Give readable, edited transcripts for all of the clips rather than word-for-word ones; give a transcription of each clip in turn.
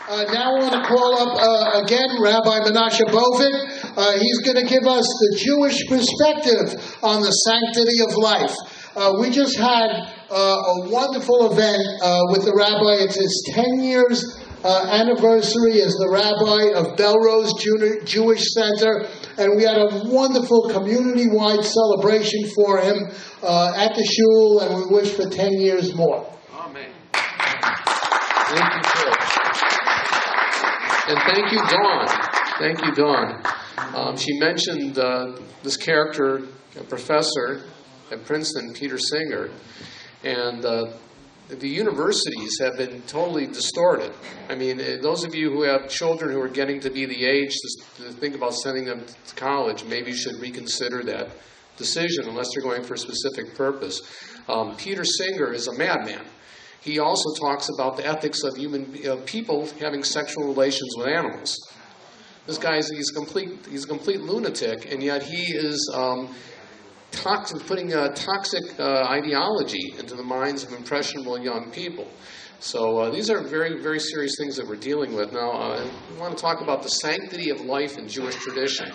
Now I want to call up again Rabbi Menashe Bovit. He's going to give us the Jewish perspective on the sanctity of life. We just had a wonderful event with the rabbi. It's his 10 years anniversary as the rabbi of Bellerose Jewish Center. And we had a wonderful community-wide celebration for him at the shul, and we wish for 10 years more. Amen. Thank you, Coach. And thank you, Dawn. Thank you, Dawn. She mentioned this character, a professor at Princeton, Peter Singer, and the universities have been totally distorted. I mean, those of you who have children who are getting to be the age to think about sending them to college, maybe you should reconsider that decision unless they're going for a specific purpose. Peter Singer is a madman. He also talks about the ethics of people having sexual relations with animals. This guy's he's a complete lunatic, and yet he is putting a toxic ideology into the minds of impressionable young people. So these are very, very serious things that we're dealing with. Now, I want to talk about the sanctity of life in Jewish tradition.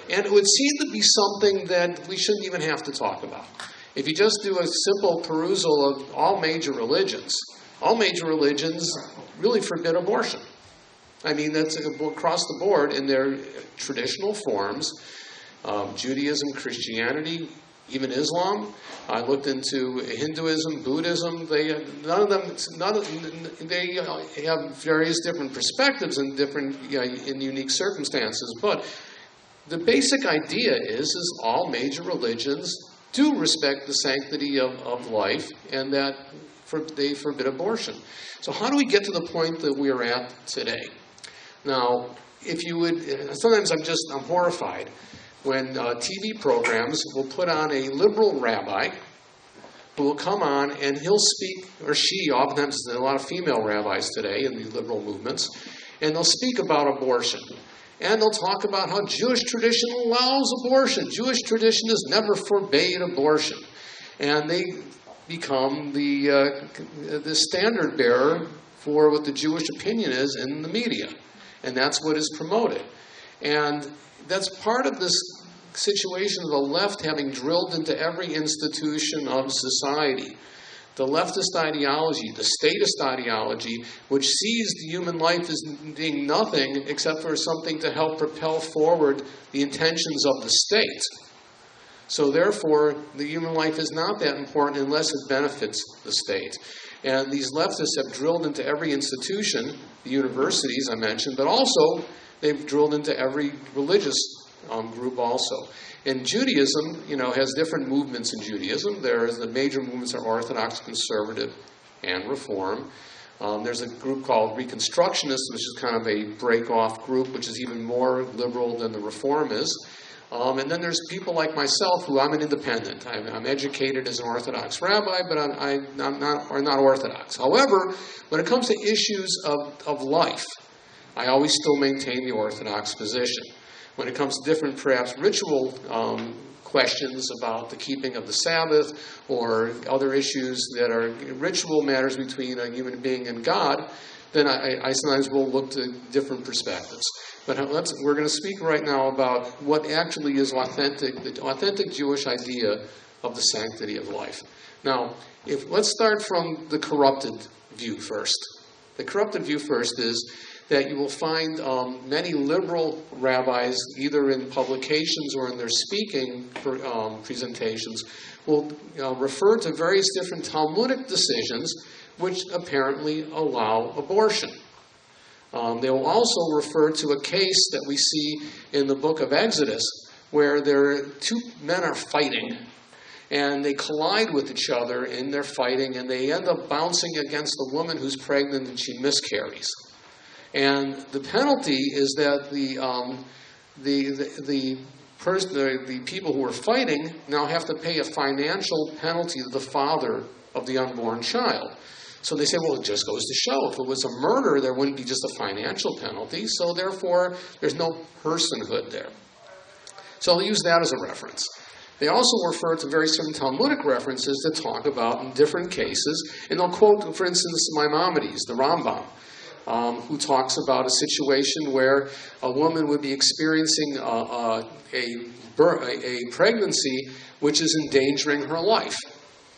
And it would seem to be something that we shouldn't even have to talk about. If you just do a simple perusal of all major religions really forbid abortion. I mean, that's across the board in their traditional forms. Judaism, Christianity, even Islam. I looked into Hinduism, Buddhism. They have various different perspectives and different in unique circumstances. But the basic idea is all major religions do respect the sanctity of life, and that they forbid abortion. So how do we get to the point that we are at today? Now, if you would, sometimes I'm horrified when TV programs will put on a liberal rabbi who will come on and he'll speak, or she, oftentimes there's a lot of female rabbis today in the liberal movements, and they'll speak about abortion. And they'll talk about how Jewish tradition allows abortion. Jewish tradition has never forbade abortion. And they become the standard bearer for what the Jewish opinion is in the media. And that's what is promoted. And that's part of this situation of the left having drilled into every institution of society. The leftist ideology, the statist ideology, which sees the human life as being nothing except for something to help propel forward the intentions of the state. So therefore, the human life is not that important unless it benefits the state. And these leftists have drilled into every institution, the universities I mentioned, but also they've drilled into every religious group also. And Judaism, has different movements in Judaism. The major movements are Orthodox, Conservative, and Reform. There's a group called Reconstructionists, which is kind of a break-off group, which is even more liberal than the Reform is. And then there's people like myself, who I'm an independent. I'm educated as an Orthodox rabbi, but I'm not Orthodox. However, when it comes to issues of life, I always still maintain the Orthodox position. When it comes to different, perhaps, ritual questions about the keeping of the Sabbath or other issues that are ritual matters between a human being and God, then I sometimes will look to different perspectives. But we're going to speak right now about what actually is the authentic Jewish idea of the sanctity of life. Now, let's start from the corrupted view first. The corrupted view first is that you will find many liberal rabbis, either in publications or in their speaking presentations, will refer to various different Talmudic decisions which apparently allow abortion. They will also refer to a case that we see in the book of Exodus, where two men are fighting, and they collide with each other in their fighting, and they end up bouncing against the woman who's pregnant and she miscarries. And the penalty is that the people who are fighting now have to pay a financial penalty to the father of the unborn child. So they say, well, it just goes to show, if it was a murder, there wouldn't be just a financial penalty, so therefore there's no personhood there. So they'll use that as a reference. They also refer to very certain Talmudic references that talk about in different cases, and they'll quote, for instance, Maimonides, the Rambam. who talks about a situation where a woman would be experiencing a pregnancy which is endangering her life,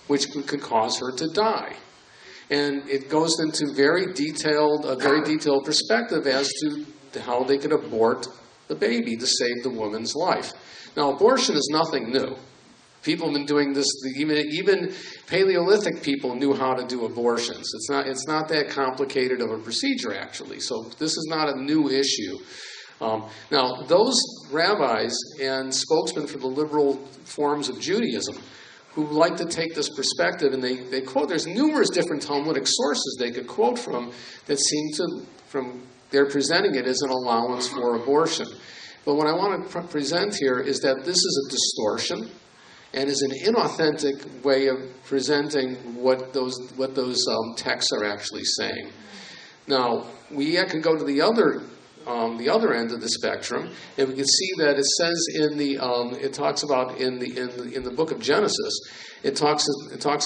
which could cause her to die. And it goes into a very detailed perspective as to how they could abort the baby to save the woman's life. Now, abortion is nothing new. People have been doing this. Even Paleolithic people knew how to do abortions. It's not that complicated of a procedure, actually. So this is not a new issue. Now, those rabbis and spokesmen for the liberal forms of Judaism who like to take this perspective, and they quote, there's numerous different Talmudic sources they could quote from that seem to, they're presenting it as an allowance for abortion. But what I want to present here is that this is a distortion and is an inauthentic way of presenting what those texts are actually saying. Now, we can go to the other end of the spectrum, and we can see that it says it talks about in the book of Genesis, it talks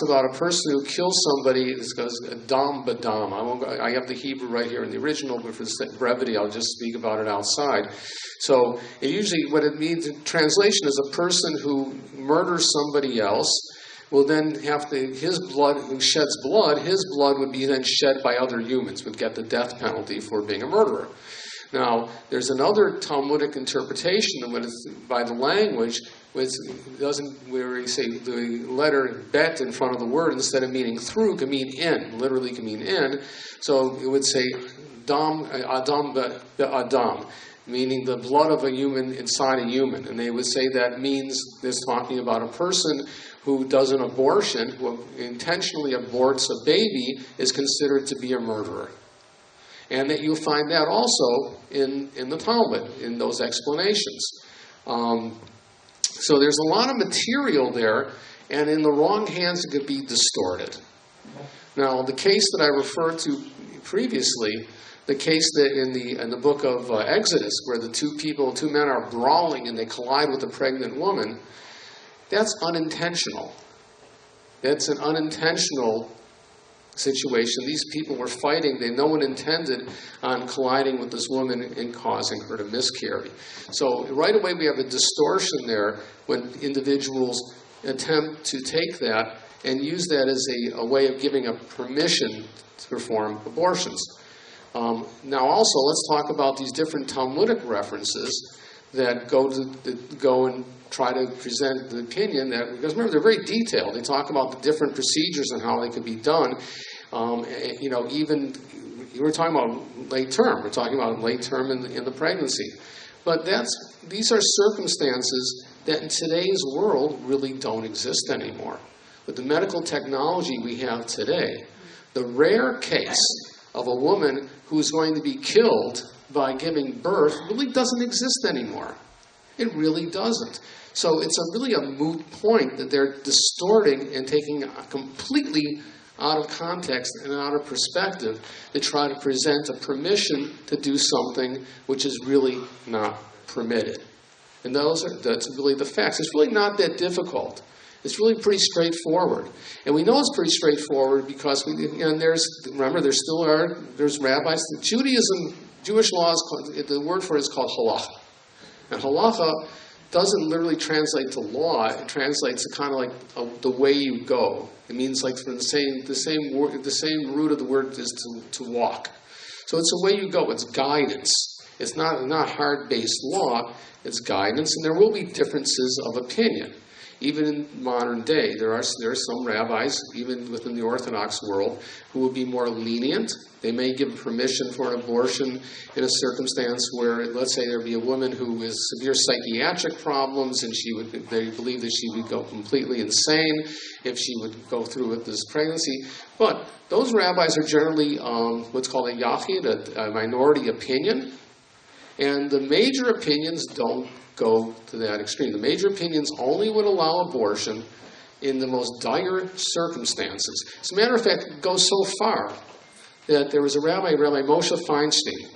about a person who kills somebody. It goes dam badam. I have the Hebrew right here in the original, but for brevity, I'll just speak about it outside. So what it means in translation is a person who murders somebody else will then his blood would be then shed by other humans, would get the death penalty for being a murderer. Now, there's another Talmudic interpretation by the language, where you say the letter bet in front of the word instead of meaning through can mean in, literally can mean in. So it would say adam adam, meaning the blood of a human inside a human. And they would say that means this talking about a person who does an abortion, who intentionally aborts a baby, is considered to be a murderer. And that you'll find that also in the Talmud, in those explanations. So there's a lot of material there, and in the wrong hands it could be distorted. Now, the case that I referred to previously, the case that in the book of Exodus, where the two men are brawling and they collide with a pregnant woman, that's unintentional. That's an unintentional situation. These people were fighting. No one intended on colliding with this woman and causing her to miscarry. So right away we have a distortion there when individuals attempt to take that and use that as a way of giving a permission to perform abortions. Now also let's talk about these different Talmudic references that go and try to present the opinion that, because remember, they're very detailed. They talk about the different procedures and how they could be done. Even we're talking about late term. We're talking about late term in the pregnancy. But these are circumstances that in today's world really don't exist anymore. With the medical technology we have today, the rare case of a woman who's going to be killed by giving birth really doesn't exist anymore. It really doesn't. So it's really a moot point that they're distorting and taking completely out of context and out of perspective to try to present a permission to do something which is really not permitted. And that's really the facts. It's really not that difficult. It's really pretty straightforward. And we know it's pretty straightforward because there's rabbis. Jewish law the word for it is called halacha. And halacha doesn't literally translate to law. It translates to kind of like the way you go. It means like from the same root of the word is to walk. So it's a way you go. It's guidance. It's not hard-based law. It's guidance, and there will be differences of opinion. Even in modern day, there are some rabbis, even within the Orthodox world, who will be more lenient. They may give permission for an abortion in a circumstance where, let's say, there be a woman who has severe psychiatric problems, and they believe that she would go completely insane if she would go through with this pregnancy. But those rabbis are generally what's called a yachid, a minority opinion, and the major opinions don't go to that extreme. The major opinions only would allow abortion in the most dire circumstances. As a matter of fact, it goes so far that there was a Rabbi Moshe Feinstein,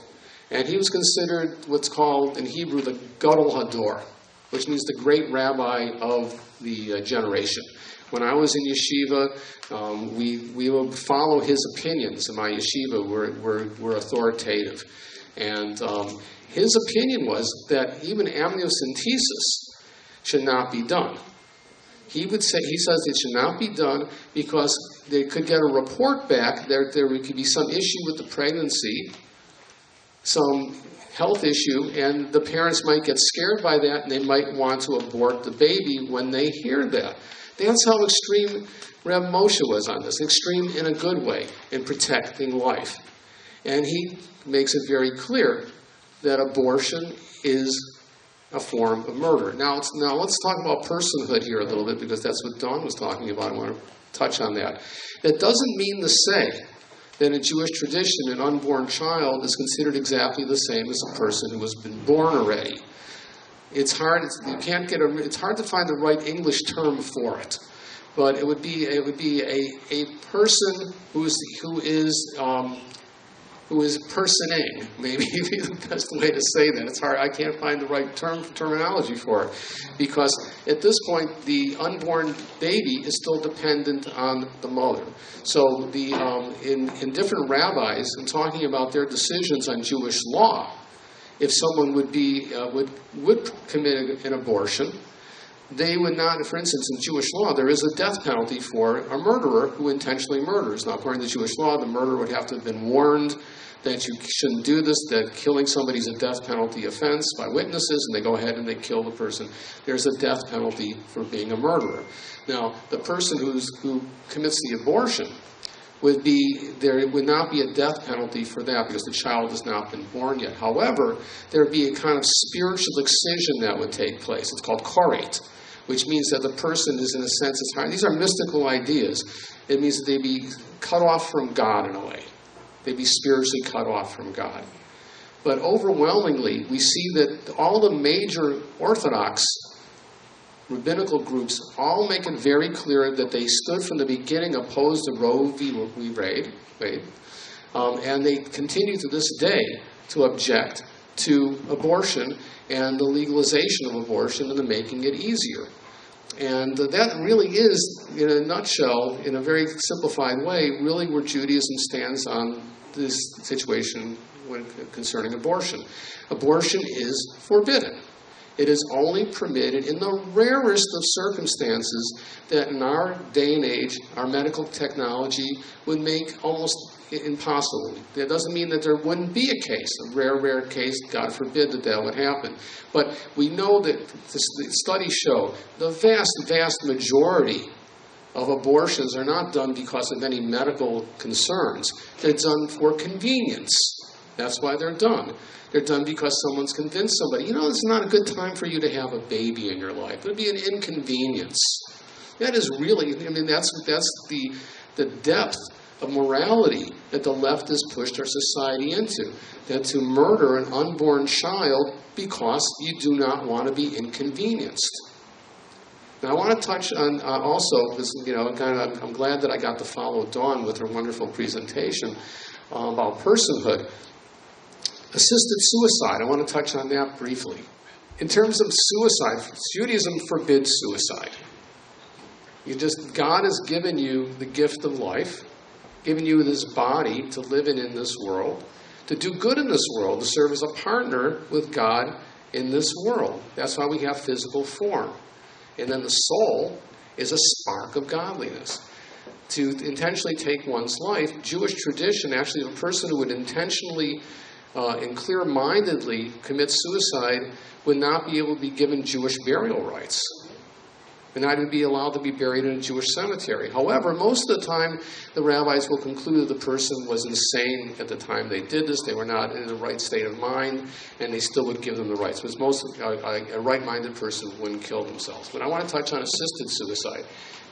and he was considered what's called in Hebrew the Gadol Hador, which means the great rabbi of the generation. When I was in yeshiva, we would follow his opinions in my yeshiva were authoritative. And his opinion was that even amniocentesis should not be done. He says it should not be done because they could get a report back that there could be some issue with the pregnancy, some health issue, and the parents might get scared by that and they might want to abort the baby when they hear that. That's how extreme Reb Moshe was on this, extreme in a good way, in protecting life. And he makes it very clear that abortion is a form of murder. Now let's talk about personhood here a little bit, because that's what Dawn was talking about. I want to touch on that. That doesn't mean to say that in Jewish tradition an unborn child is considered exactly the same as a person who has been born already. It's hard. It's hard to find the right English term for it, but it would be a person who is personing, maybe be the best way to say that. It's hard. I can't find the right terminology for it, because at this point the unborn baby is still dependent on the mother. So in different rabbis, in talking about their decisions on Jewish law, if someone would commit an abortion, they would not, for instance, in Jewish law, there is a death penalty for a murderer who intentionally murders. Now, according to Jewish law, the murderer would have to have been warned that you shouldn't do this, that killing somebody is a death penalty offense by witnesses, and they go ahead and they kill the person. There's a death penalty for being a murderer. Now, the person who commits the abortion there would not be a death penalty for that because the child has not been born yet. However, there would be a kind of spiritual excision that would take place. It's called korate, which means that the person is, in a sense, these are mystical ideas. It means that they'd be cut off from God in a way. They'd be spiritually cut off from God. But overwhelmingly, we see that all the major Orthodox rabbinical groups all make it very clear that they stood from the beginning opposed to Roe v. Wade, and they continue to this day to object to abortion and the legalization of abortion and the making it easier. And that really is, in a nutshell, in a very simplified way, really where Judaism stands on this situation concerning abortion. Abortion is forbidden. It is only permitted in the rarest of circumstances that in our day and age, our medical technology would make almost impossible. That doesn't mean that there wouldn't be a case, a rare case, God forbid that would happen. But we know that the studies show the vast majority of abortions are not done because of any medical concerns. They're done for convenience. That's why they're done. They're done because someone's convinced somebody, it's not a good time for you to have a baby in your life. It would be an inconvenience. That is really, that's the depth of morality that the left has pushed our society into. That to murder an unborn child because you do not want to be inconvenienced. Now I want to touch on also this, I'm glad that I got to follow Dawn with her wonderful presentation about personhood. Assisted suicide, I want to touch on that briefly. In terms of suicide, Judaism forbids suicide. God has given you the gift of life, given you this body to live in this world, to do good in this world, to serve as a partner with God in this world. That's why we have physical form. And then the soul is a spark of godliness. To intentionally take one's life, Jewish tradition, actually a person who would intentionally and clear-mindedly commit suicide would not be able to be given Jewish burial rights. And not even be allowed to be buried in a Jewish cemetery. However, most of the time, the rabbis will conclude that the person was insane at the time they did this. They were not in the right state of mind, and they still would give them the rights. Because a right-minded person wouldn't kill themselves. But I want to touch on assisted suicide.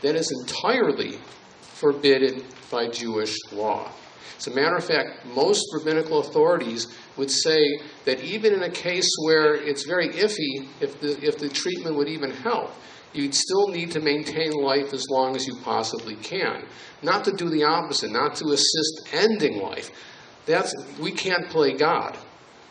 That is entirely forbidden by Jewish law. As a matter of fact, most rabbinical authorities would say that even in a case where it's very iffy, if the treatment would even help, you'd still need to maintain life as long as you possibly can. Not to do the opposite, not to assist ending life. We can't play God.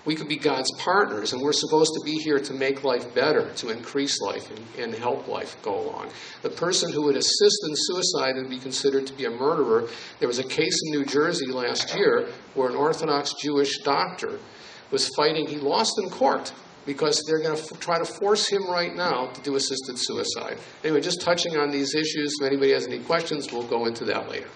We could be God's partners, and we're supposed to be here to make life better, to increase life and help life go along. The person who would assist in suicide would be considered to be a murderer. There was a case in New Jersey last year where an Orthodox Jewish doctor was fighting. He lost in court because they're going to try to force him right now to do assisted suicide. Anyway, just touching on these issues. If anybody has any questions, we'll go into that later.